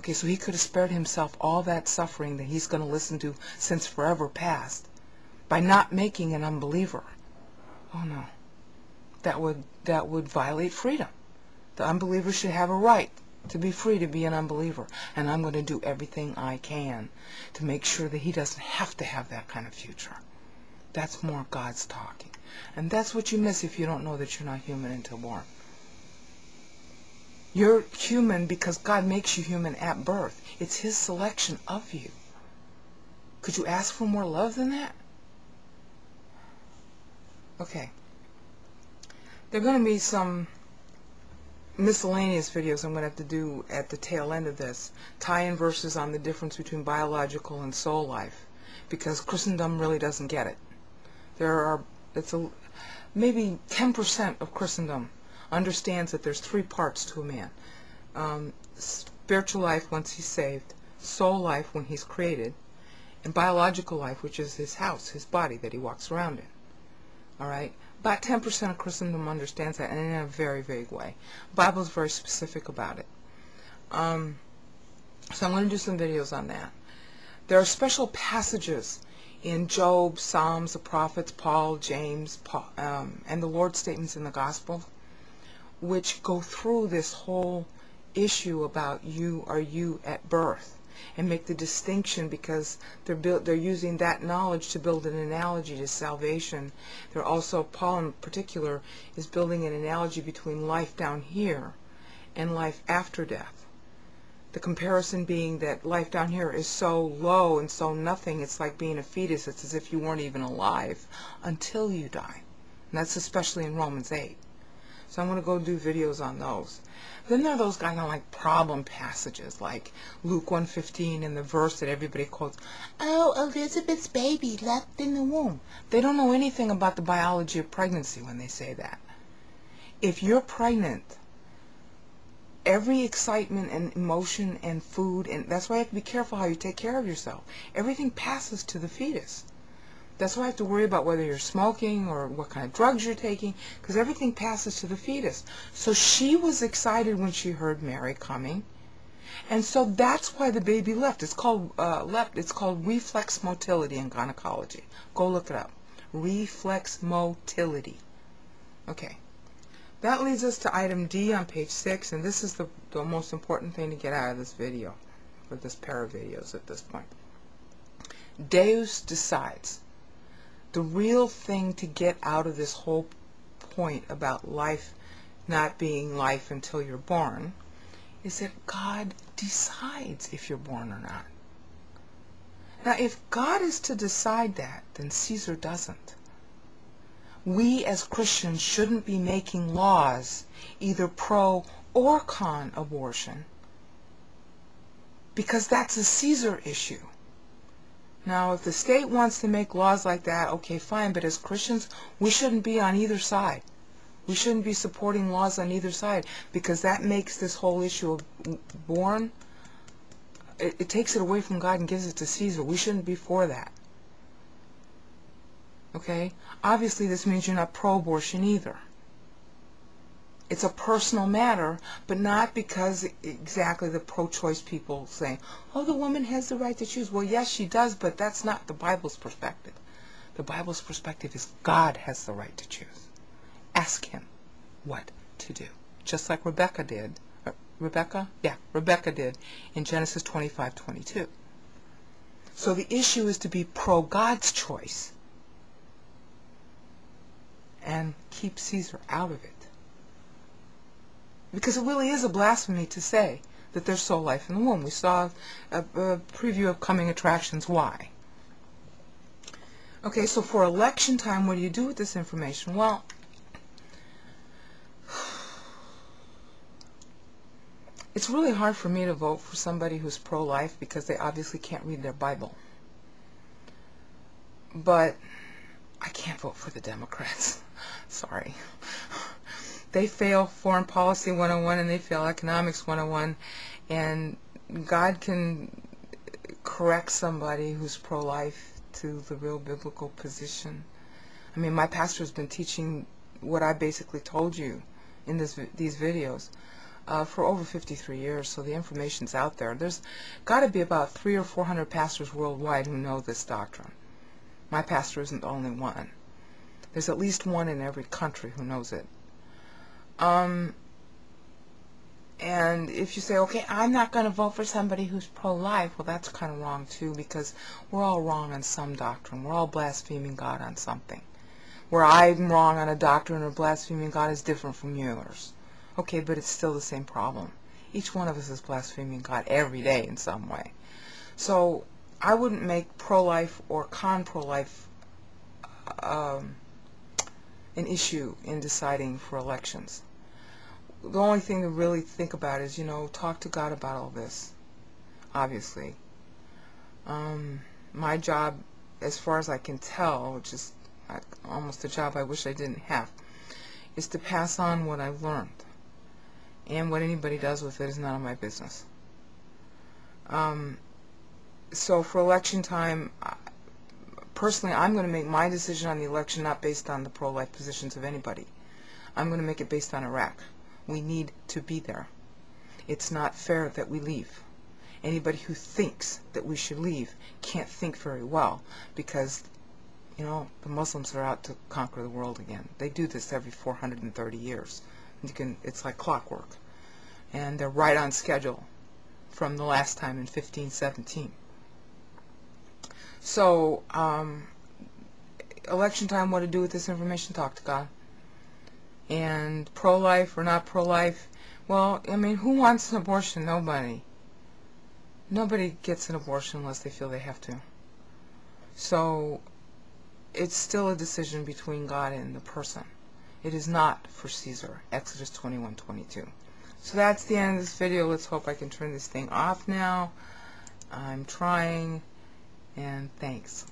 Okay, so he could have spared himself all that suffering that he's going to listen to since forever past by not making an unbeliever. Oh no. That would violate freedom. The unbeliever should have a right to be free to be an unbeliever. And I'm going to do everything I can to make sure that he doesn't have to have that kind of future. That's more God's talking. And that's what you miss if you don't know that you're not human until born. You're human because God makes you human at birth. It's His selection of you. Could you ask for more love than that? Okay. There are going to be some miscellaneous videos I'm going to have to do at the tail end of this. Tie-in verses on the difference between biological and soul life. Because Christendom really doesn't get it. Maybe 10% of Christendom understands that there's three parts to a man. Spiritual life once he's saved, soul life when he's created, and biological life, which is his house, his body that he walks around in. Alright? About 10% of Christendom understands that, and in a very vague way. The Bible is very specific about it. So I'm going to do some videos on that. There are special passages in Job, Psalms, the prophets, Paul, James, and the Lord's statements in the Gospel, which go through this whole issue about you are you at birth, and make the distinction because they're using that knowledge to build an analogy to salvation. They're also, Paul in particular, is building an analogy between life down here and life after death. The comparison being that life down here is so low and so nothing, it's like being a fetus. It's as if you weren't even alive until you die. And that's especially in Romans 8. So I'm going to go do videos on those. Then there are those kind of like problem passages, like Luke 1:15 and the verse that everybody quotes, "Oh, Elizabeth's baby left in the womb." They don't know anything about the biology of pregnancy when they say that. If you're pregnant, every excitement and emotion and food, and that's why you have to be careful how you take care of yourself. Everything passes to the fetus. That's why I have to worry about whether you're smoking or what kind of drugs you're taking, because everything passes to the fetus. So she was excited when she heard Mary coming, and so that's why the baby left. It's called It's called reflex motility in gynecology. Go look it up. Reflex motility. Okay. That leads us to item D on page 6, and this is the most important thing to get out of this video, or this pair of videos at this point. Deus decides. The real thing to get out of this whole point about life not being life until you're born is that God decides if you're born or not. Now, if God is to decide that, then Caesar doesn't. We as Christians shouldn't be making laws either pro or con abortion, because that's a Caesar issue. Now, if the state wants to make laws like that, okay, fine, but as Christians, we shouldn't be on either side. We shouldn't be supporting laws on either side, because that makes this whole issue of born, it takes it away from God and gives it to Caesar. We shouldn't be for that. Okay? Obviously, this means you're not pro-abortion either. It's a personal matter, but not because exactly the pro-choice people saying, oh, the woman has the right to choose. Well, yes, she does, but that's not the Bible's perspective. The Bible's perspective is God has the right to choose. Ask Him what to do. Just like Rebecca did. Rebecca? Yeah, Rebecca did in Genesis 25:22. So the issue is to be pro-God's choice and keep Caesar out of it. Because it really is a blasphemy to say that there's soul life in the womb. We saw a preview of coming attractions. Why? Okay, so for election time, what do you do with this information? Well, it's really hard for me to vote for somebody who's pro-life because they obviously can't read their Bible. But I can't vote for the Democrats. Sorry. They fail Foreign Policy 101 and they fail Economics 101, and God can correct somebody who's pro-life to the real biblical position. I mean, my pastor has been teaching what I basically told you in these videos. for over 53 years, so the information's out there. There's got to be about 300 or 400 pastors worldwide who know this doctrine. My pastor isn't the only one. There's at least one in every country who knows it. And if you say, okay, I'm not going to vote for somebody who's pro-life, well, that's kind of wrong too, because we're all wrong on some doctrine. We're all blaspheming God on something. Where I'm wrong on a doctrine or blaspheming God is different from yours. Okay, but it's still the same problem. Each one of us is blaspheming God every day in some way. So I wouldn't make pro-life or con-pro-life an issue in deciding for elections. The only thing to really think about is, talk to God about all this, obviously. My job, as far as I can tell, which is almost a job I wish I didn't have, is to pass on what I've learned. And what anybody does with it is none of my business. So for election time, personally, I'm going to make my decision on the election not based on the pro-life positions of anybody. I'm going to make it based on Iraq. We need to be there. It's not fair that we leave. Anybody who thinks that we should leave can't think very well, because the Muslims are out to conquer the world again. They do this every 430 years. It's like clockwork. And they're right on schedule from the last time in 1517. So, election time, what to do with this information? Talk to God. And pro-life or not pro-life, well, who wants an abortion? Nobody. Nobody gets an abortion unless they feel they have to. So, it's still a decision between God and the person. It is not for Caesar. Exodus 21:22. So that's the end of this video. Let's hope I can turn this thing off now. I'm trying, and thanks.